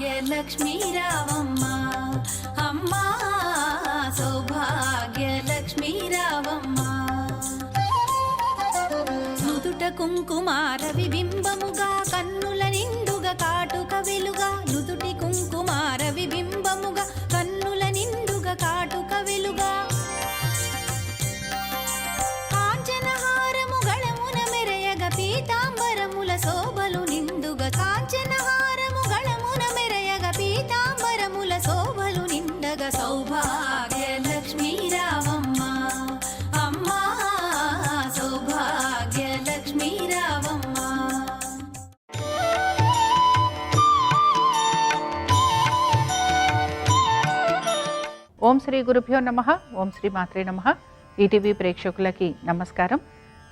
సౌభాగ్యలక్ష్మీ రావమ్మ అమ్మా, సౌభాగ్యలక్ష్మీ రావమ్మ. నుదుట కుంకుమార విబింబముగా కన్నుల నిండుగా కాటుక వెలుగా, నుదుటి కుంకుమార విబింబముగా కన్నుల నిండుగా కాటుక వెలుగా, కాంచనహారము గళమున మెరయగ పీతాంబరముల శోభలు నిండుగా, కాంచనహారము గళమున మెరయగ పీతాంబరముల శోభలు నిండగా, సౌభాగ్యలక్ష్మీ రావమ్మ అమ్మా, సౌభాగ్యలక్ష్మీ రావమ్మ. ఓం శ్రీ గురుభ్యో నమః. ఓం శ్రీ మాత్రే నమః. ఈటీవీ ప్రేక్షకులకి నమస్కారం.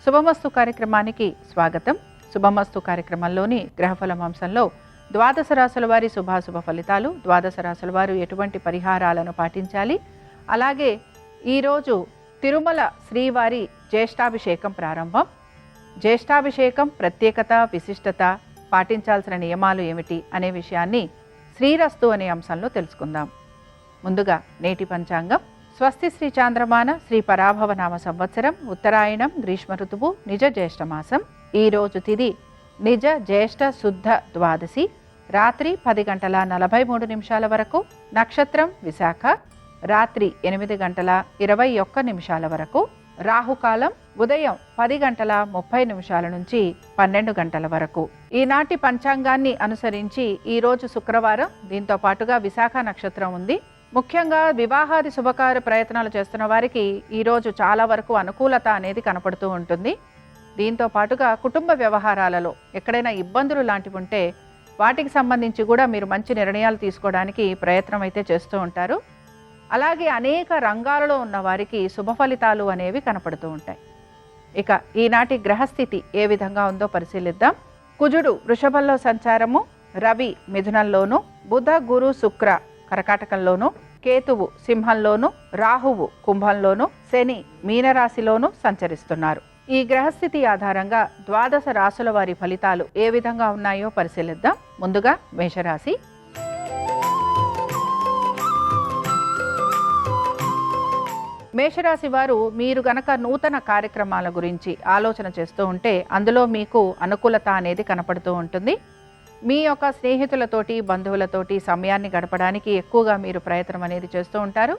శుభమస్తు కార్యక్రమానికి స్వాగతం. శుభమస్తు కార్యక్రమంలోని గ్రహఫలం అంశంలో ద్వాదశ రాశుల వారి శుభాశుభ ఫలితాలు, ద్వాదశ రాశుల వారు ఎటువంటి పరిహారాలను పాటించాలి, అలాగే ఈరోజు తిరుమల శ్రీవారి జ్యేష్ఠాభిషేకం ప్రారంభం. జ్యేష్ఠాభిషేకం ప్రత్యేకత, విశిష్టత, పాటించాల్సిన నియమాలు ఏమిటి అనే విషయాన్ని శ్రీరస్తు అనే అంశంలో తెలుసుకుందాం. ముందుగా నేటి పంచాంగం. స్వస్తి శ్రీ చాంద్రమాన శ్రీ పరాభవనామ సంవత్సరం, ఉత్తరాయణం, గ్రీష్మ ఋతువు, నిజ జ్యేష్ఠమాసం. ఈరోజు తిథి నిజ జ్యేష్ఠ శుద్ధ ద్వాదశి, రాత్రి 10:43 వరకు. నక్షత్రం విశాఖ, రాత్రి 8:21 వరకు. రాహుకాలం ఉదయం 10:30 నుంచి 12 వరకు. ఈనాటి పంచాంగాన్ని అనుసరించి ఈరోజు శుక్రవారం, దీంతో పాటుగా విశాఖ నక్షత్రం ఉంది. ముఖ్యంగా వివాహాది శుభకార్య ప్రయత్నాలు చేస్తున్న వారికి ఈరోజు చాలా వరకు అనుకూలత అనేది కనపడుతూ ఉంటుంది. దీంతో పాటుగా కుటుంబ వ్యవహారాలలో ఎక్కడైనా ఇబ్బందులు లాంటివి ఉంటే వాటికి సంబంధించి కూడా మీరు మంచి నిర్ణయాలు తీసుకోవడానికి ప్రయత్నం అయితే చేస్తూ ఉంటారు. అలాగే అనేక రంగాలలో ఉన్న వారికి శుభ ఫలితాలు అనేవి కనపడుతూ ఉంటాయి. ఇక ఈనాటి గ్రహస్థితి ఏ విధంగా ఉందో పరిశీలిద్దాం. కుజుడు వృషభంలో సంచారము, రవి మిథునంలోను, బుధ గురు శుక్ర కర్కాటకంలోను, కేతువు సింహంలోను, రాహువు కుంభంలోను, శని మీనరాశిలోను సంచరిస్తున్నారు. ఈ గ్రహస్థితి ఆధారంగా ద్వాదశ రాశుల వారి ఫలితాలు ఏ విధంగా ఉన్నాయో పరిశీలిద్దాం. ముందుగా మేషరాశి. మేషరాశి వారు మీరు గనక నూతన కార్యక్రమాల గురించి ఆలోచన చేస్తూ ఉంటే అందులో మీకు అనుకూలత అనేది కనపడుతూ ఉంటుంది. మీ యొక్క స్నేహితులతోటి, బంధువులతోటి సమయాన్ని గడపడానికి ఎక్కువగా మీరు ప్రయత్నం అనేది చేస్తూ ఉంటారు.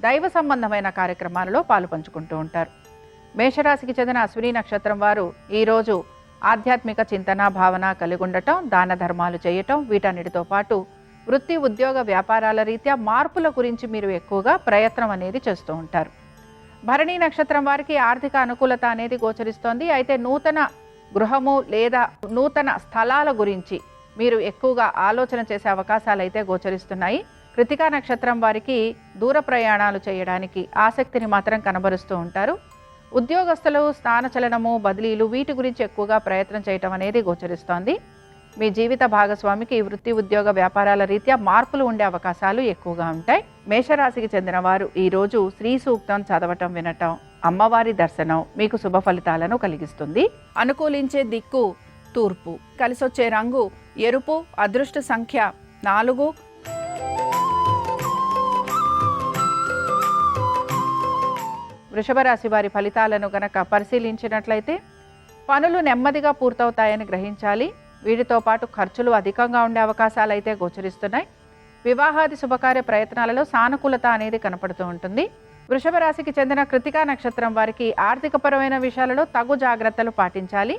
దైవ సంబంధమైన కార్యక్రమాలలో పాలు పంచుకుంటూ ఉంటారు. మేషరాశికి చెందిన అశ్విని నక్షత్రం వారు ఈరోజు ఆధ్యాత్మిక చింతన, భావన కలిగి ఉండటం, దాన ధర్మాలు చేయటం, వీటన్నిటితో పాటు వృత్తి, ఉద్యోగ, వ్యాపారాల రీత్యా మార్పుల గురించి మీరు ఎక్కువగా ప్రయత్నం అనేది చేస్తూ ఉంటారు. భరణి నక్షత్రం వారికి ఆర్థిక అనుకూలత అనేది గోచరిస్తోంది. అయితే నూతన గృహము లేదా నూతన స్థలాల గురించి మీరు ఎక్కువగా ఆలోచన చేసే అవకాశాలు అయితే గోచరిస్తున్నాయి. కృతికా నక్షత్రం వారికి దూర ప్రయాణాలు చేయడానికి ఆసక్తిని మాత్రం కనబరుస్తూ ఉంటారు. ఉద్యోగస్తులు స్థానచలనము, బదిలీలు, వీటి గురించి ఎక్కువగా ప్రయత్నం చేయటం అనేది గోచరిస్తోంది. మీ జీవిత భాగస్వామికి వృత్తి, ఉద్యోగ, వ్యాపారాల రీత్యా మార్పులు ఉండే అవకాశాలు ఎక్కువగా ఉంటాయి. మేషరాశికి చెందిన వారు ఈరోజు శ్రీ సూక్తం చదవటం, వినటం, అమ్మవారి దర్శనం మీకు శుభ ఫలితాలను కలిగిస్తుంది. అనుకూలించే దిక్కు తూర్పు, కలిసొచ్చే రంగు ఎరుపు, అదృష్ట సంఖ్య 4. వృషభ రాశి వారి ఫలితాలను గనక పరిశీలించినట్లయితే పనులు నెమ్మదిగా పూర్తవుతాయని గ్రహించాలి. వీటితో పాటు ఖర్చులు అధికంగా ఉండే అవకాశాలు అయితే గోచరిస్తున్నాయి. వివాహాది శుభకార్య ప్రయత్నాలలో సానుకూలత అనేది కనపడుతూ ఉంటుంది. వృషభ రాశికి చెందిన కృతికా నక్షత్రం వారికి ఆర్థికపరమైన విషయాలలో తగు జాగ్రత్తలు పాటించాలి.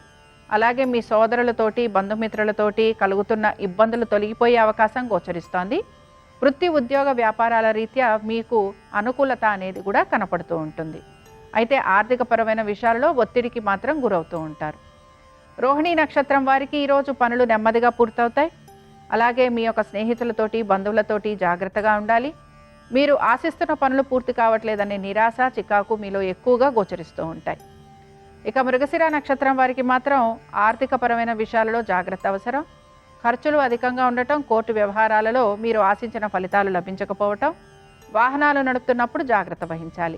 అలాగే మీ సోదరులతోటి, బంధుమిత్రులతోటి కలుగుతున్న ఇబ్బందులు తొలగిపోయే అవకాశం గోచరిస్తోంది. వృత్తి, ఉద్యోగ, వ్యాపారాల రీత్యా మీకు అనుకూలత అనేది కూడా కనపడుతూ ఉంటుంది. అయితే ఆర్థికపరమైన విషయాలలో ఒత్తిడికి మాత్రం గురవుతూ ఉంటారు. రోహిణీ నక్షత్రం వారికి ఈరోజు పనులు నెమ్మదిగా పూర్తవుతాయి. అలాగే మీ యొక్క స్నేహితులతోటి, బంధువులతోటి జాగ్రత్తగా ఉండాలి. మీరు ఆశిస్తున్న పనులు పూర్తి కావట్లేదనే నిరాశ, చికాకు మీలో ఎక్కువగా గోచరిస్తూ ఉంటాయి. ఇక మృగశిర నక్షత్రం వారికి మాత్రం ఆర్థికపరమైన విషయాలలో జాగ్రత్త అవసరం. ఖర్చులు అధికంగా ఉండటం, కోర్టు వ్యవహారాలలో మీరు ఆశించిన ఫలితాలు లభించకపోవటం, వాహనాలు నడుపుతున్నప్పుడు జాగ్రత్త వహించాలి.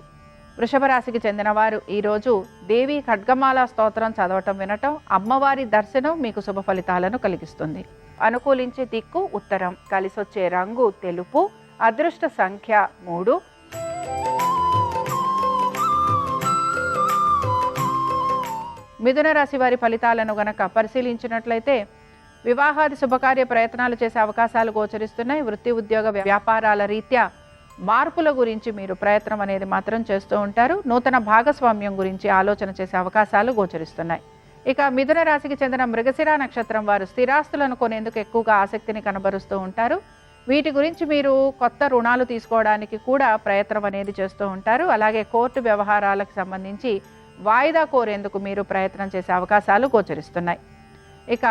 వృషభ రాశికి చెందిన వారు ఈరోజు దేవి ఖడ్గమాల స్తోత్రం చదవటం, వినటం, అమ్మవారి దర్శనం మీకు శుభ ఫలితాలను కలిగిస్తుంది. అనుకూలించే దిక్కు ఉత్తరం. కలిసొచ్చే రంగు తెలుపు. అదృష్ట సంఖ్య 3. మిథున రాశి వారి ఫలితాలను గనక పరిశీలించినట్లయితే వివాహాది శుభకార్య ప్రయత్నాలు చేసే అవకాశాలు గోచరిస్తున్నాయి. వృత్తి ఉద్యోగ వ్యాపారాల రీత్యా మార్పుల గురించి మీరు ప్రయత్నం అనేది మాత్రం చేస్తూ ఉంటారు. నూతన భాగస్వామ్యం గురించి ఆలోచన చేసే అవకాశాలు గోచరిస్తున్నాయి. ఇక మిథున రాశికి చెందిన మృగశిర నక్షత్రం వారు స్థిరాస్తులను కొనేందుకు ఎక్కువగా ఆసక్తిని కనబరుస్తూ ఉంటారు. వీటి గురించి మీరు కొత్త రుణాలు తీసుకోవడానికి కూడా ప్రయత్నం అనేది చేస్తూ ఉంటారు. అలాగే కోర్టు వ్యవహారాలకు సంబంధించి వాయిదా కోరేందుకు మీరు ప్రయత్నం చేసే అవకాశాలు గోచరిస్తున్నాయి. ఇక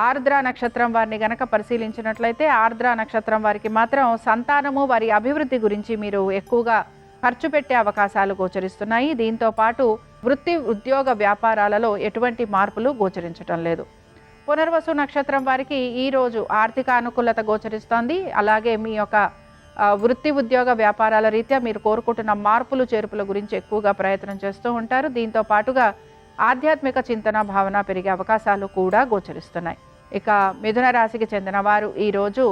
ఆర్ద్ర నక్షత్రం వారిని గనక పరిశీలించినట్లయితే ఆర్ద్ర నక్షత్రం వారికి మాత్రం సంతానము వారి అభివృద్ధి గురించి మీరు ఎక్కువగా ఖర్చు పెట్టే అవకాశాలు గోచరిస్తున్నాయి. దీంతో పాటు వృత్తి ఉద్యోగ వ్యాపారాలలో ఎటువంటి మార్పులు గోచరించటం లేదు. పునర్వసు నక్షత్రం వారికి ఈరోజు ఆర్థిక అనుకూలత గోచరిస్తోంది. అలాగే మీ యొక్క వృత్తి ఉద్యోగ వ్యాపారాల రీత్యా మీరు కోరుకుంటున్న మార్పులు చేర్పుల గురించి ఎక్కువగా ప్రయత్నం చేస్తూ ఉంటారు. దీంతో పాటుగా ఆధ్యాత్మిక చింతన భావన పెరిగే అవకాశాలు కూడా గోచరిస్తున్నాయి. ఇక మిథున రాశికి చెందిన వారు ఈరోజు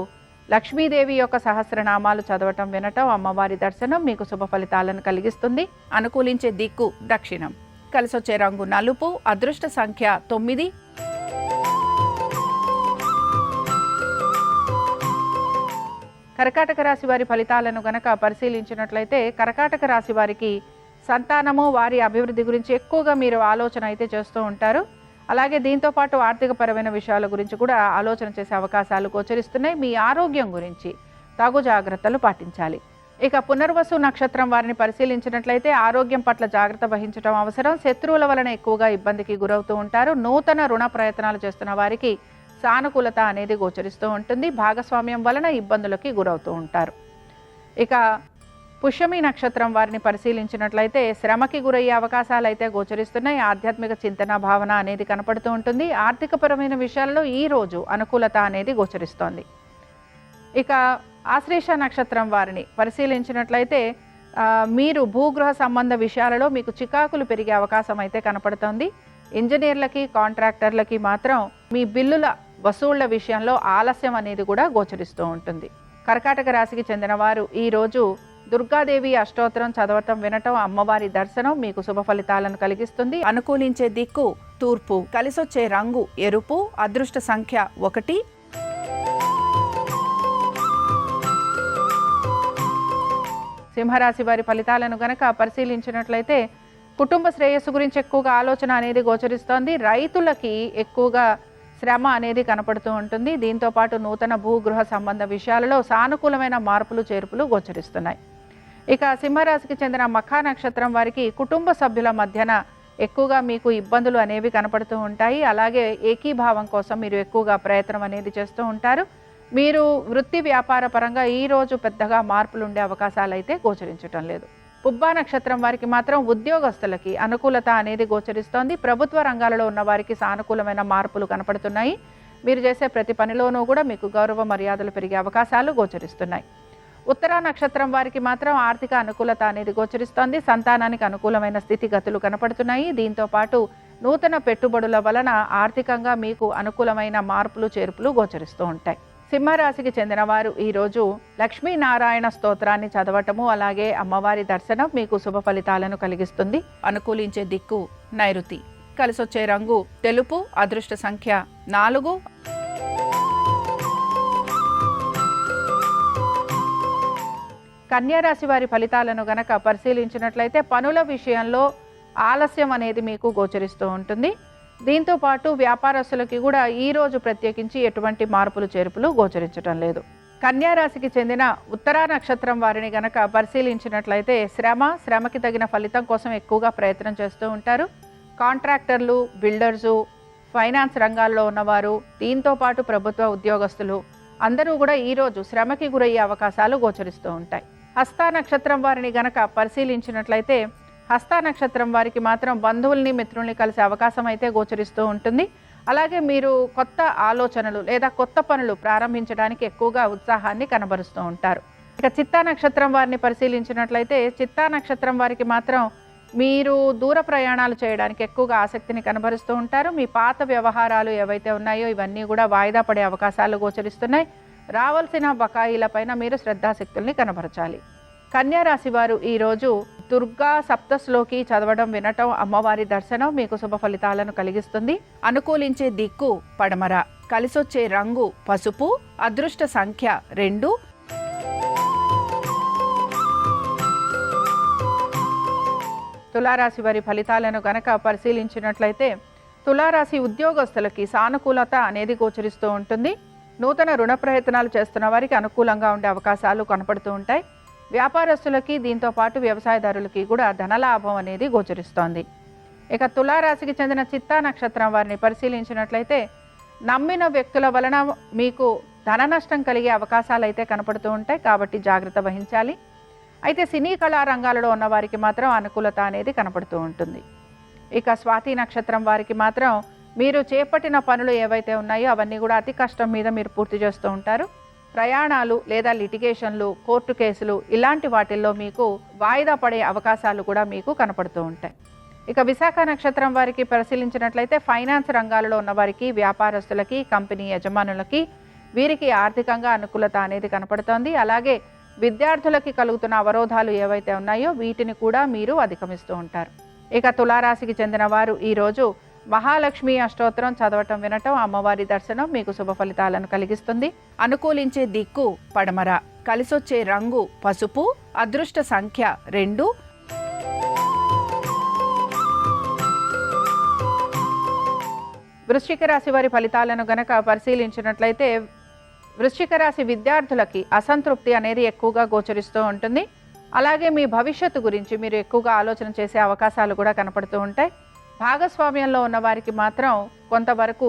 లక్ష్మీదేవి యొక్క సహస్రనామాలు చదవటం వినటం అమ్మవారి దర్శనం మీకు శుభ ఫలితాలను కలిగిస్తుంది. అనుకూలించే దిక్కు దక్షిణం. కలిసొచ్చే రంగు నలుపు. అదృష్ట సంఖ్య 9. కర్కాటక రాశి వారి ఫలితాలను గనక పరిశీలించినట్లయితే కర్కాటక రాశి వారికి సంతానము వారి అభివృద్ధి గురించి ఎక్కువగా మీరు ఆలోచన అయితే చేస్తూ ఉంటారు. అలాగే దీంతో పాటు ఆర్థికపరమైన విషయాల గురించి కూడా ఆలోచన చేసే అవకాశాలు గోచరిస్తున్నాయి. మీ ఆరోగ్యం గురించి తగు జాగ్రత్తలు పాటించాలి. ఇక పునర్వసు నక్షత్రం వారిని పరిశీలించినట్లయితే ఆరోగ్యం పట్ల జాగ్రత్త వహించడం అవసరం. శత్రువుల వలన ఎక్కువగా ఇబ్బందికి గురవుతూ ఉంటారు. నూతన రుణ ప్రయత్నాలు చేస్తున్న వారికి సానుకూలత అనేది గోచరిస్తూ ఉంటుంది. భాగస్వామ్యం వలన ఇబ్బందులకి గురవుతూ ఉంటారు. ఇక పుష్యమి నక్షత్రం వారిని పరిశీలించినట్లయితే శ్రమకి గురయ్యే అవకాశాలు అయితే గోచరిస్తున్నాయి. ఆధ్యాత్మిక చింతన భావన అనేది కనపడుతూ ఉంటుంది. ఆర్థికపరమైన విషయాల్లో ఈ రోజు అనుకూలత అనేది గోచరిస్తోంది. ఇక ఆశ్లేష నక్షత్రం వారిని పరిశీలించినట్లయితే మీరు భూగృహ సంబంధ విషయాలలో మీకు చికాకులు పెరిగే అవకాశం అయితే కనపడుతోంది. ఇంజనీర్లకి కాంట్రాక్టర్లకి మాత్రం మీ బిల్లుల వసూళ్ల విషయంలో ఆలస్యం అనేది కూడా గోచరిస్తూ ఉంటుంది. కర్కాటక రాశికి చెందిన వారు ఈరోజు దుర్గాదేవి అష్టోత్తరం చదవటం వినటం అమ్మవారి దర్శనం మీకు శుభ ఫలితాలను కలిగిస్తుంది. అనుకూలించే దిక్కు తూర్పు. కలిసొచ్చే రంగు ఎరుపు. అదృష్ట సంఖ్య 1. సింహరాశి వారి ఫలితాలను గనక పరిశీలించినట్లయితే కుటుంబ శ్రేయస్సు గురించి ఎక్కువగా ఆలోచన అనేది గోచరిస్తోంది. రైతులకి ఎక్కువగా శ్రమ అనేది కనపడుతూ ఉంటుంది. దీంతో పాటు నూతన భూగృహ సంబంధ విషయాలలో సానుకూలమైన మార్పులు చేర్పులు గోచరిస్తున్నాయి. ఇక సింహరాశికి చెందిన మఖా నక్షత్రం వారికి కుటుంబ సభ్యుల మధ్యన ఎక్కువగా మీకు ఇబ్బందులు అనేవి కనపడుతూ ఉంటాయి. అలాగే ఏకీభావం కోసం మీరు ఎక్కువగా ప్రయత్నం అనేది చేస్తూ ఉంటారు. మీరు వృత్తి వ్యాపార పరంగా ఈరోజు పెద్దగా మార్పులు ఉండే అవకాశాలు అయితే గోచరించటం లేదు. పుబ్బా నక్షత్రం వారికి మాత్రం ఉద్యోగస్తులకి అనుకూలత అనేది గోచరిస్తోంది. ప్రభుత్వ రంగాలలో ఉన్న వారికి సానుకూలమైన మార్పులు కనపడుతున్నాయి. మీరు చేసే ప్రతి పనిలోనూ కూడా మీకు గౌరవ మర్యాదలు పెరిగే అవకాశాలు గోచరిస్తున్నాయి. ఉత్తరా నక్షత్రం వారికి మాత్రం ఆర్థిక అనుకూలత అనేది గోచరిస్తోంది. సంతానానికి అనుకూలమైన స్థితిగతులు కనపడుతున్నాయి. దీంతో పాటు నూతన పెట్టుబడుల వలన ఆర్థికంగా మీకు అనుకూలమైన మార్పులు చేర్పులు గోచరిస్తూ ఉంటాయి. సింహరాశికి చెందిన వారు ఈరోజు లక్ష్మీనారాయణ స్తోత్రాన్ని చదవటము అలాగే అమ్మవారి దర్శనం మీకు శుభ ఫలితాలను కలిగిస్తుంది. అనుకూలించే దిక్కు నైరుతి. కలిసొచ్చే రంగు తెలుపు. అదృష్ట సంఖ్య 4. కన్యారాశి వారి ఫలితాలను గనక పరిశీలించినట్లయితే పనుల విషయంలో ఆలస్యం అనేది మీకు గోచరిస్తూ ఉంటుంది. దీంతో పాటు వ్యాపారస్తులకి కూడా ఈరోజు ప్రత్యేకించి ఎటువంటి మార్పులు చేర్పులు గోచరించడం లేదు. కన్యారాశికి చెందిన ఉత్తరా నక్షత్రం వారిని గనక పరిశీలించినట్లయితే శ్రమకి తగిన ఫలితం కోసం ఎక్కువగా ప్రయత్నం చేస్తూ ఉంటారు. కాంట్రాక్టర్లు, బిల్డర్సు, ఫైనాన్స్ రంగాల్లో ఉన్నవారు, దీంతో పాటు ప్రభుత్వ ఉద్యోగస్తులు అందరూ కూడా ఈరోజు శ్రమకి గురయ్యే అవకాశాలు గోచరిస్తూ ఉంటాయి. హస్త నక్షత్రం వారిని గనక పరిశీలించినట్లయితే హస్త నక్షత్రం వారికి మాత్రం బంధువుల్ని మిత్రుల్ని కలిసే అవకాశం అయితే గోచరిస్తూ ఉంటుంది. అలాగే మీరు కొత్త ఆలోచనలు లేదా కొత్త పనులు ప్రారంభించడానికి ఎక్కువగా ఉత్సాహాన్ని కనబరుస్తూ ఉంటారు. ఇక చిత్తా నక్షత్రం వారిని పరిశీలించినట్లయితే చిత్తా నక్షత్రం వారికి మాత్రం మీరు దూర ప్రయాణాలు చేయడానికి ఎక్కువగా ఆసక్తిని కనబరుస్తూ ఉంటారు. మీ పాత వ్యవహారాలు ఏవైతే ఉన్నాయో ఇవన్నీ కూడా వాయిదా పడే అవకాశాలు గోచరిస్తున్నాయి. రావాల్సిన బకాయిలపైన మీరు శ్రద్ధాశక్తుల్ని కనబరచాలి. కన్యా రాశి వారు ఈరోజు దుర్గా సప్తశ్లోకి చదవడం, వినటం, అమ్మవారి దర్శనం మీకు శుభ ఫలితాలను కలిగిస్తుంది. అనుకూలించే దిక్కు పడమర, కలిసొచ్చే రంగు పసుపు, అదృష్ట సంఖ్య 2. తులారాశి వారి ఫలితాలను గనక పరిశీలించినట్లయితే తులారాశి ఉద్యోగస్తులకి సానుకూలత అనేది గోచరిస్తూ ఉంటుంది. నూతన రుణ ప్రయత్నాలు చేస్తున్న వారికి అనుకూలంగా ఉండే అవకాశాలు కనపడుతూ ఉంటాయి. వ్యాపారస్తులకి దీంతో పాటు వ్యవసాయదారులకి కూడా ధనలాభం అనేది గోచరిస్తోంది. ఇక తులారాశికి చెందిన చిత్తా నక్షత్రం వారిని పరిశీలించినట్లయితే నమ్మిన వ్యక్తుల వలన మీకు ధన నష్టం కలిగే అవకాశాలు అయితే కనపడుతూ ఉంటాయి, కాబట్టి జాగ్రత్త వహించాలి. అయితే సినీ కళా రంగాలలో ఉన్న వారికి మాత్రం అనుకూలత అనేది కనపడుతూ ఉంటుంది. ఇక స్వాతి నక్షత్రం వారికి మాత్రం మీరు చేపట్టిన పనులు ఏవైతే ఉన్నాయో అవన్నీ కూడా అతి కష్టం మీద మీరు పూర్తి చేస్తూ ఉంటారు. ప్రయాణాలు లేదా లిటిగేషన్లు, కోర్టు కేసులు ఇలాంటి వాటిల్లో మీకు వాయిదా పడే అవకాశాలు కూడా మీకు కనపడుతూ ఉంటాయి. ఇక విశాఖ నక్షత్రం వారికి పరిశీలించినట్లయితే ఫైనాన్స్ రంగాలలో ఉన్న వారికి, వ్యాపారస్తులకి, కంపెనీ యజమానులకి వీరికి ఆర్థికంగా అనుకూలత అనేది కనపడుతోంది. అలాగే విద్యార్థులకి కలుగుతున్న అవరోధాలు ఏవైతే ఉన్నాయో వీటిని కూడా మీరు అధిగమిస్తూ ఉంటారు. ఇక తులారాశికి చెందిన వారు ఈరోజు మహాలక్ష్మి అష్టోత్తరం చదవటం, వినటం, అమ్మవారి దర్శనం మీకు శుభ ఫలితాలను కలిగిస్తుంది. అనుకూలించే దిక్కు పడమర, కలిసొచ్చే రంగు పసుపు, అదృష్ట సంఖ్య 2. వృశ్చిక రాశి వారి ఫలితాలను గనక పరిశీలించినట్లయితే వృశ్చిక రాశి విద్యార్థులకి అసంతృప్తి అనేది ఎక్కువగా గోచరిస్తూ ఉంటుంది. అలాగే మీ భవిష్యత్తు గురించి మీరు ఎక్కువగా ఆలోచన చేసే అవకాశాలు కూడా కనపడుతూ ఉంటాయి. భాగస్వామ్యంలో ఉన్న వారికి మాత్రం కొంతవరకు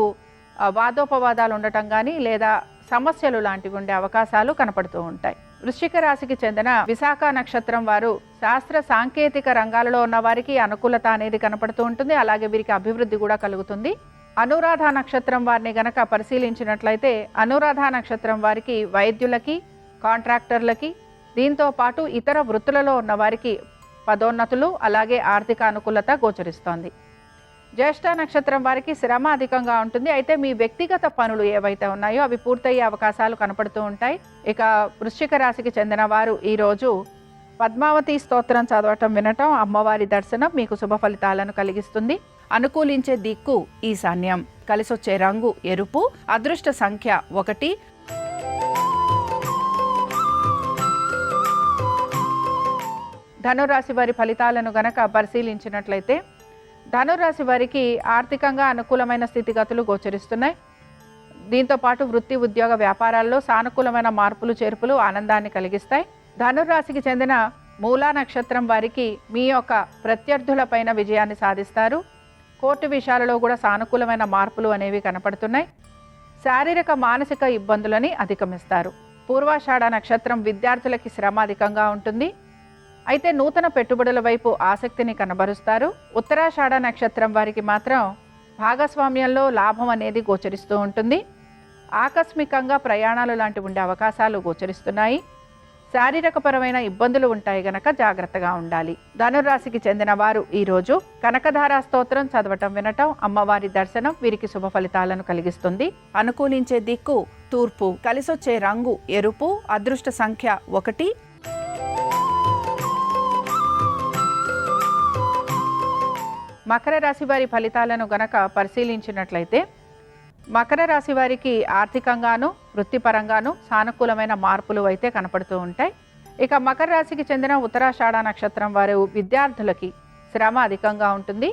వాదోపవాదాలు ఉండటం కానీ లేదా సమస్యలు లాంటివి ఉండే అవకాశాలు కనపడుతూ ఉంటాయి. వృశ్చిక రాశికి చెందిన విశాఖ నక్షత్రం వారు శాస్త్ర సాంకేతిక రంగాలలో ఉన్న వారికి అనుకూలత అనేది కనపడుతూ ఉంటుంది. అలాగే వీరికి అభివృద్ధి కూడా కలుగుతుంది. అనురాధ నక్షత్రం వారిని గనక పరిశీలించినట్లయితే అనురాధ నక్షత్రం వారికి వైద్యులకి, కాంట్రాక్టర్లకి, దీంతో పాటు ఇతర వృత్తులలో ఉన్న వారికి పదోన్నతులు, అలాగే ఆర్థిక అనుకూలత గోచరిస్తోంది. జ్యేష్ఠ నక్షత్రం వారికి శ్రమ అధికంగా ఉంటుంది. అయితే మీ వ్యక్తిగత పనులు ఏవైతే ఉన్నాయో అవి పూర్తయ్యే అవకాశాలు కనపడుతూ ఉంటాయి. ఇక వృశ్చిక రాశికి చెందిన వారు ఈరోజు పద్మావతి స్తోత్రం చదవటం, వినటం, అమ్మవారి దర్శనం మీకు శుభ ఫలితాలను కలిగిస్తుంది. అనుకూలించే దిక్కు ఈశాన్యం, కలిసొచ్చే రంగు ఎరుపు, అదృష్ట సంఖ్య 1. ధనురాశి వారి ఫలితాలను గనక పరిశీలించినట్లయితే ధనురాశి వారికి ఆర్థికంగా అనుకూలమైన స్థితిగతులు గోచరిస్తున్నాయి. దీంతో పాటు వృత్తి, ఉద్యోగ, వ్యాపారాల్లో సానుకూలమైన మార్పులు, చేర్పులు ఆనందాన్ని కలిగిస్తాయి. ధనురాశికి చెందిన మూలా నక్షత్రం వారికి మీ యొక్క ప్రత్యర్థులపైన విజయాన్ని సాధిస్తారు. కోర్టు విషయాలలో కూడా సానుకూలమైన మార్పులు అనేవి కనపడుతున్నాయి. శారీరక, మానసిక ఇబ్బందులని అధిగమిస్తారు. పూర్వాషాఢ నక్షత్రం విద్యార్థులకి శ్రమ అధికంగా ఉంటుంది. అయితే నూతన పెట్టుబడుల వైపు ఆసక్తిని కనబరుస్తారు. ఉత్తరాషాఢ నక్షత్రం వారికి మాత్రం భాగస్వామ్యంలో లాభం అనేది గోచరిస్తూ ఉంటుంది. ఆకస్మికంగా ప్రయాణాలు లాంటివి ఉండే అవకాశాలు గోచరిస్తున్నాయి. శారీరకపరమైన ఇబ్బందులు ఉంటాయి గనక జాగ్రత్తగా ఉండాలి. ధనురాశికి చెందిన వారు ఈరోజు కనకధార స్తోత్రం చదవటం, వినటం, అమ్మవారి దర్శనం వీరికి శుభ ఫలితాలను కలిగిస్తుంది. అనుకూలించే దిక్కు తూర్పు, కలిసొచ్చే రంగు ఎరుపు, అదృష్ట సంఖ్య 1. మకర రాశి వారి ఫలితాలను గనక పరిశీలించినట్లయితే మకర రాశి వారికి ఆర్థికంగాను, వృత్తిపరంగాను సానుకూలమైన మార్పులు అయితే కనపడుతూ ఉంటాయి. ఇక మకర రాశికి చెందిన ఉత్తరాషాఢ నక్షత్రం వారు విద్యార్థులకి శ్రమ అధికంగా ఉంటుంది.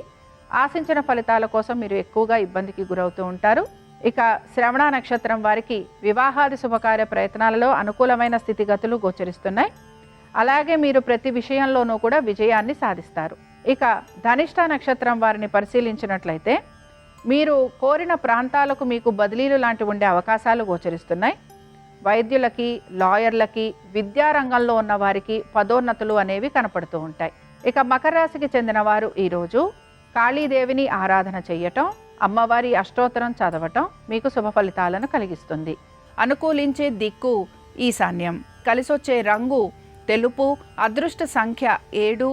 ఆశించిన ఫలితాల కోసం మీరు ఎక్కువగా ఇబ్బందికి గురవుతూ ఉంటారు. ఇక శ్రవణ నక్షత్రం వారికి వివాహాది శుభకార్య ప్రయత్నాలలో అనుకూలమైన స్థితిగతులు గోచరిస్తున్నాయి. అలాగే మీరు ప్రతి విషయంలోనూ కూడా విజయాన్ని సాధిస్తారు. ఇక ధనిష్ట నక్షత్రం వారిని పరిశీలించినట్లయితే మీరు కోరిన ప్రాంతాలకు మీకు బదిలీలు లాంటివి ఉండే అవకాశాలు గోచరిస్తున్నాయి. వైద్యులకి, లాయర్లకి, విద్యారంగంలో ఉన్న వారికి పదోన్నతులు అనేవి కనపడుతూ ఉంటాయి. ఇక మకర రాశికి చెందిన వారు ఈరోజు కాళీదేవిని ఆరాధన చేయటం, అమ్మవారి అష్టోత్తరం చదవటం మీకు శుభ ఫలితాలను కలిగిస్తుంది. అనుకూలించే దిక్కు ఈశాన్యం, కలిసొచ్చే రంగు తెలుపు, అదృష్ట సంఖ్య 7.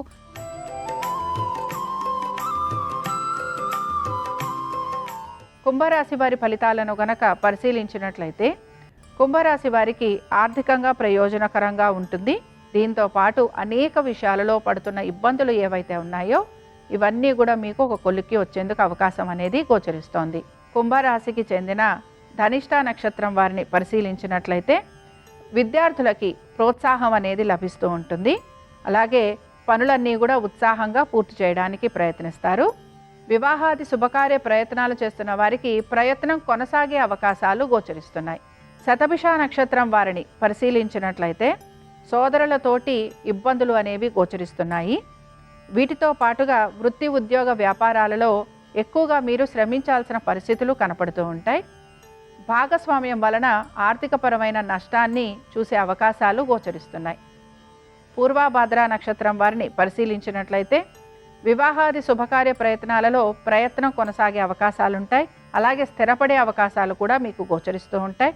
కుంభరాశి వారి ఫలితాలను గనక పరిశీలించినట్లయితే కుంభరాశి వారికి ఆర్థికంగా ప్రయోజనకరంగా ఉంటుంది. దీంతో పాటు అనేక విషయాలలో పడుతున్న ఇబ్బందులు ఏవైతే ఉన్నాయో ఇవన్నీ కూడా మీకు ఒక కొలిక్కి వచ్చేందుకు అవకాశం అనేది గోచరిస్తోంది. కుంభరాశికి చెందిన ధనిష్ట నక్షత్రం వారిని పరిశీలించినట్లయితే విద్యార్థులకి ప్రోత్సాహం అనేది లభిస్తూ ఉంటుంది. అలాగే పనులన్నీ కూడా ఉత్సాహంగా పూర్తి చేయడానికి ప్రయత్నిస్తారు. వివాహాది శుభకార్య ప్రయత్నాలు చేస్తున్న వారికి ప్రయత్నం కొనసాగే అవకాశాలు గోచరిస్తున్నాయి. శతభిష నక్షత్రం వారిని పరిశీలించినట్లయితే సోదరులతోటి ఇబ్బందులు అనేవి గోచరిస్తున్నాయి. వీటితో పాటుగా వృత్తి ఉద్యోగ వ్యాపారాలలో ఎక్కువగా మీరు శ్రమించాల్సిన పరిస్థితులు కనపడుతూ ఉంటాయి. భాగస్వామ్యం వలన ఆర్థికపరమైన నష్టాన్ని చూసే అవకాశాలు గోచరిస్తున్నాయి. పూర్వభాద్ర నక్షత్రం వారిని పరిశీలించినట్లయితే వివాహాది శుభకార్య ప్రయత్నాలలో ప్రయత్నం కొనసాగే అవకాశాలుంటాయి. అలాగే స్థిరపడే అవకాశాలు కూడా మీకు గోచరిస్తూ ఉంటాయి.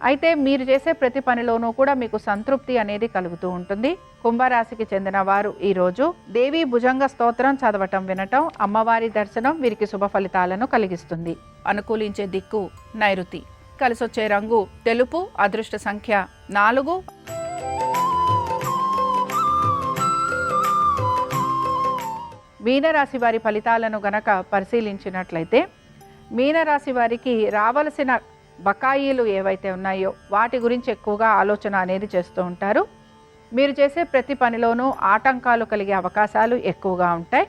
అయితే మీరు చేసే ప్రతి పనిలోనూ కూడా మీకు సంతృప్తి అనేది కలుగుతూ ఉంటుంది. కుంభరాశికి చెందిన వారు ఈరోజు దేవీ భుజంగ స్తోత్రం చదవటం, వినటం, అమ్మవారి దర్శనం వీరికి శుభ ఫలితాలను కలిగిస్తుంది. అనుకూలించే దిక్కు నైరుతి. కలిసొచ్చే రంగు తెలుపు. అదృష్ట సంఖ్య 4. మీనరాశి వారి ఫలితాలను గనక పరిశీలించినట్లయితే మీనరాశి వారికి రావలసిన బకాయిలు ఏవైతే ఉన్నాయో వాటి గురించి ఎక్కువగా ఆలోచన అనేది చేస్తూ ఉంటారు. మీరు చేసే ప్రతి పనిలోనూ ఆటంకాలు కలిగే అవకాశాలు ఎక్కువగా ఉంటాయి.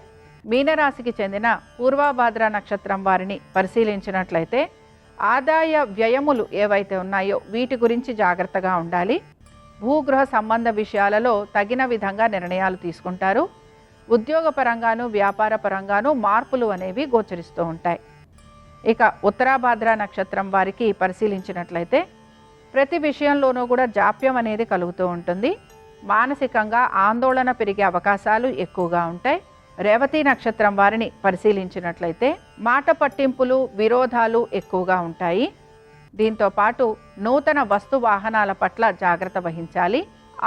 మీనరాశికి చెందిన పూర్వభాద్ర నక్షత్రం వారిని పరిశీలించినట్లయితే ఆదాయ వ్యయములు ఏవైతే ఉన్నాయో వీటి గురించి జాగ్రత్తగా ఉండాలి. భూగృహ సంబంధ విషయాలలో తగిన విధంగా నిర్ణయాలు తీసుకుంటారు. ఉద్యోగపరంగాను వ్యాపార పరంగాను మార్పులు అనేవి గోచరిస్తూ ఉంటాయి. ఇక ఉత్తరాభాద్ర నక్షత్రం వారికి పరిశీలించినట్లయితే ప్రతి విషయంలోనూ కూడా జాప్యం అనేది కలుగుతూ ఉంటుంది. మానసికంగా ఆందోళన పెరిగే అవకాశాలు ఎక్కువగా ఉంటాయి. రేవతి నక్షత్రం వారిని పరిశీలించినట్లయితే మాట పట్టింపులు, విరోధాలు ఎక్కువగా ఉంటాయి. దీంతో పాటు నూతన వస్తు వాహనాల పట్ల జాగ్రత్త వహించాలి.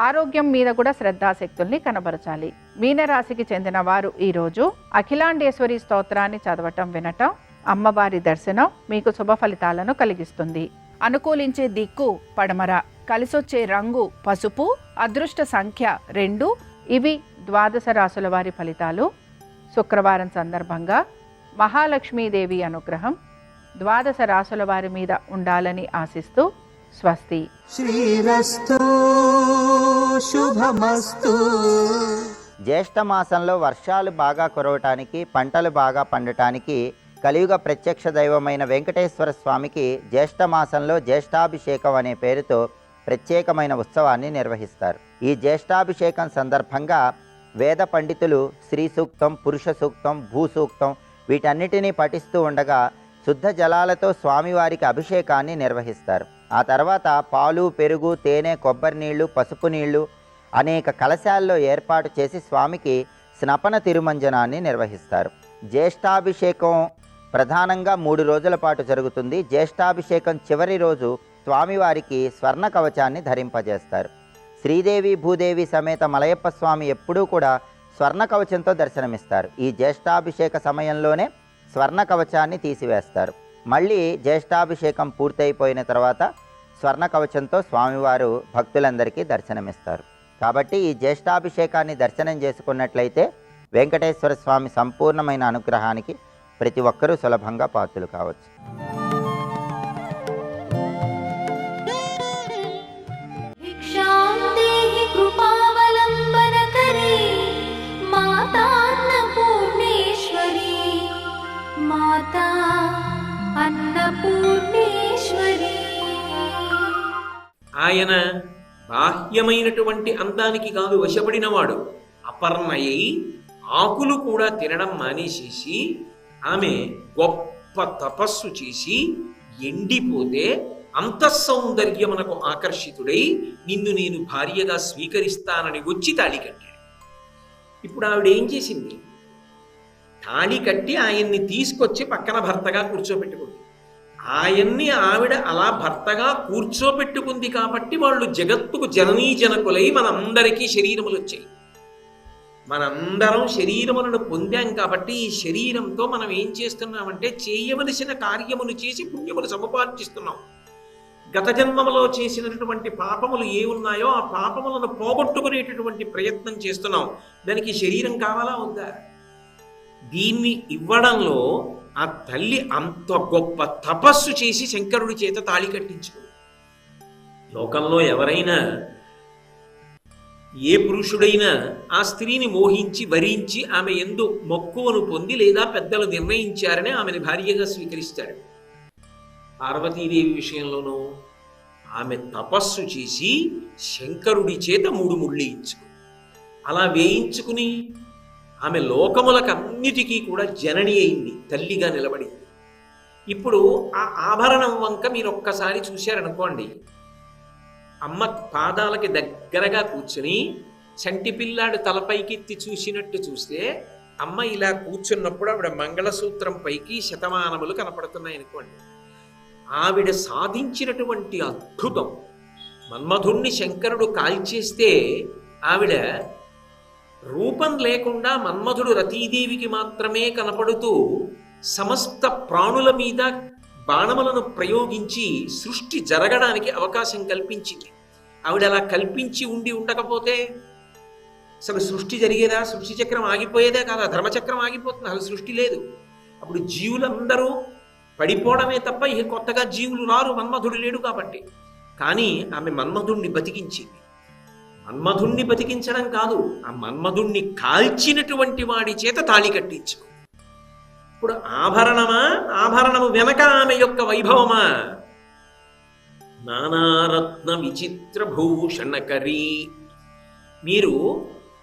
ఆరోగ్యం మీద కూడా శ్రద్ధాశక్తుల్ని కనబరచాలి. మీనరాశికి చెందిన వారు ఈరోజు అఖిలాండేశ్వరి స్తోత్రాన్ని చదవటం, వినటం, అమ్మవారి దర్శనం మీకు శుభ ఫలితాలను కలిగిస్తుంది. అనుకూలించే దిక్కు పడమర. కలిసొచ్చే రంగు పసుపు. అదృష్ట సంఖ్య 2. ఇవి ద్వాదశ రాశుల వారి ఫలితాలు. శుక్రవారం సందర్భంగా మహాలక్ష్మీదేవి అనుగ్రహం ద్వాదశ రాశుల వారి మీద ఉండాలని ఆశిస్తూ స్వస్తి. శ్రీరస్తు శుభమస్తు. జ్యేష్ఠ మాసంలో వర్షాలు బాగా కురవటానికి, పంటలు బాగా పండటానికి కలియుగ ప్రత్యక్ష దైవమైన వెంకటేశ్వర స్వామికి జ్యేష్ఠ మాసంలో జ్యేష్ఠాభిషేకం అనే పేరుతో ప్రత్యేకమైన ఉత్సవాన్ని నిర్వహిస్తారు. ఈ జ్యేష్ఠాభిషేకం సందర్భంగా వేద పండితులు శ్రీ సూక్తం, పురుష సూక్తం, భూ సూక్తం వీటన్నిటినీ పఠిస్తూ ఉండగా శుద్ధ జలాలతో స్వామివారికి అభిషేకాన్ని నిర్వహిస్తారు. ఆ తర్వాత పాలు, పెరుగు, తేనె, కొబ్బరి నీళ్లు, పసుపు నీళ్లు అనేక కలశాల్లో ఏర్పాటు చేసి స్వామికి స్నపన తిరుమంజనాన్ని నిర్వహిస్తారు. జ్యేష్ఠాభిషేకం ప్రధానంగా 3 రోజుల పాటు జరుగుతుంది. జ్యేష్ఠాభిషేకం చివరి రోజు స్వామివారికి స్వర్ణ కవచాన్ని ధరింపజేస్తారు. శ్రీదేవి భూదేవి సమేత మలయప్ప స్వామి ఎప్పుడూ కూడా స్వర్ణ కవచంతో దర్శనమిస్తారు. ఈ జ్యేష్ఠాభిషేక సమయంలోనే స్వర్ణ కవచాన్ని తీసివేస్తారు. మళ్ళీ జ్యేష్ఠాభిషేకం పూర్తయిపోయిన తర్వాత స్వర్ణ కవచంతో స్వామివారు భక్తులందరికీ దర్శనమిస్తారు. కాబట్టి ఈ జ్యేష్ఠాభిషేకాన్ని దర్శనం చేసుకున్నట్లయితే వెంకటేశ్వర స్వామి సంపూర్ణమైన అనుగ్రహానికి ప్రతి ఒక్కరూ సులభంగా పాత్రులు కావచ్చు. భిక్షాం దేహి కృపావలంబనకరీ మాతా అన్నపూర్ణేశ్వరీ, మాతా అన్నపూర్ణేశ్వరీ. ఆయన బాహ్యమైనటువంటి అందానికి కాదు వశపడినవాడు. అపర్ణయై ఆకులు కూడా తినడం మానేసేసి ఆమె గొప్ప తపస్సు చేసి ఎండిపోతే అంతఃసౌందర్యమునకు ఆకర్షితుడై నిన్ను నేను భార్యగా స్వీకరిస్తానని వచ్చి తాళి కట్టాడు. ఇప్పుడు ఆవిడ ఏం చేసింది? తాళి కట్టి ఆయన్ని తీసుకొచ్చి పక్కన భర్తగా కూర్చోబెట్టుకుంది. ఆయన్ని ఆవిడ అలా భర్తగా కూర్చోబెట్టుకుంది కాబట్టి వాళ్ళు జగత్తుకు జననీ జనకులై మనందరికీ శరీరములు వచ్చాయి. మనందరం శరీరములను పొందాం కాబట్టి ఈ శరీరంతో మనం ఏం చేస్తున్నామంటే చేయవలసిన కార్యములు చేసి పుణ్యములు సముపార్జిస్తున్నాం. గత జన్మములో చేసినటువంటి పాపములు ఏ ఉన్నాయో ఆ పాపములను పోగొట్టుకునేటటువంటి ప్రయత్నం చేస్తున్నాం. దానికి శరీరం కావాలా వద్దా? దీన్ని ఇవ్వడంలో ఆ తల్లి అంత గొప్ప తపస్సు చేసి శంకరుడి చేత తాళి కట్టించుకుంది. లోకంలో ఎవరైనా ఏ పురుషుడైనా ఆ స్త్రీని మోహించి వరించి ఆమె యందు మక్కువను పొంది లేదా పెద్దలు నిర్ణయించారని ఆమెను భార్యగా స్వీకరిస్తాడు. పార్వతీదేవి విషయంలోనూ ఆమె తపస్సు చేసి శంకరుడి చేత 3 ముళ్ళు వేయించుకుంది. అలా వేయించుకుని ఆమె లోకములకన్నిటికీ కూడా జనని అయింది, తల్లిగా నిలబడింది. ఇప్పుడు ఆ ఆభరణం వంక మీరు ఒక్కసారి చూశారనుకోండి, అమ్మ పాదాలకి దగ్గరగా కూర్చుని చంటి పిల్లాడు తలపైకెత్తి చూసినట్టు చూస్తే అమ్మ ఇలా కూర్చున్నప్పుడు ఆవిడ మంగళసూత్రం పైకి శతమానములు కనపడుతున్నాయి అనుకోండి. ఆవిడ సాధించినటువంటి అద్భుతం, మన్మధుణ్ణి శంకరుడు కాల్చేస్తే ఆవిడ రూపం లేకుండా మన్మధుడు రతీదేవికి మాత్రమే కనపడుతూ సమస్త ప్రాణుల మీద బాణములను ప్రయోగించి సృష్టి జరగడానికి అవకాశం కల్పించింది. ఆవిడ అలా కల్పించి ఉండకపోతే అసలు సృష్టి జరిగేదా? సృష్టి చక్రం ఆగిపోయేదే కాదా? ధర్మచక్రం ఆగిపోతుంది, అసలు సృష్టి లేదు. అప్పుడు జీవులందరూ పడిపోవడమే తప్ప ఇక కొత్తగా జీవులు రారు, మన్మధుడు లేడు కాబట్టి. కానీ ఆమె మన్మధుణ్ణి బతికించింది. మన్మధుణ్ణి బతికించడం కాదు, ఆ మన్మధుణ్ణి కాల్చినటువంటి వాడి చేత తాళి కట్టించు. ఇప్పుడు ఆభరణమా? ఆభరణము వెనక ఆమె యొక్క వైభవమా? నానారత్న విచిత్ర భూషణకరీ. మీరు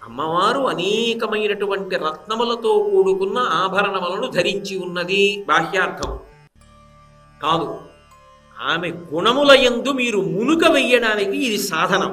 అమ్మవారు అనేకమైనటువంటి రత్నములతో కూడుకున్న ఆభరణములను ధరించి ఉన్నది బాహ్యార్థం కాదు. ఆమె గుణముల యందు మీరు మునుక వెయ్యడానికి ఇది సాధనం.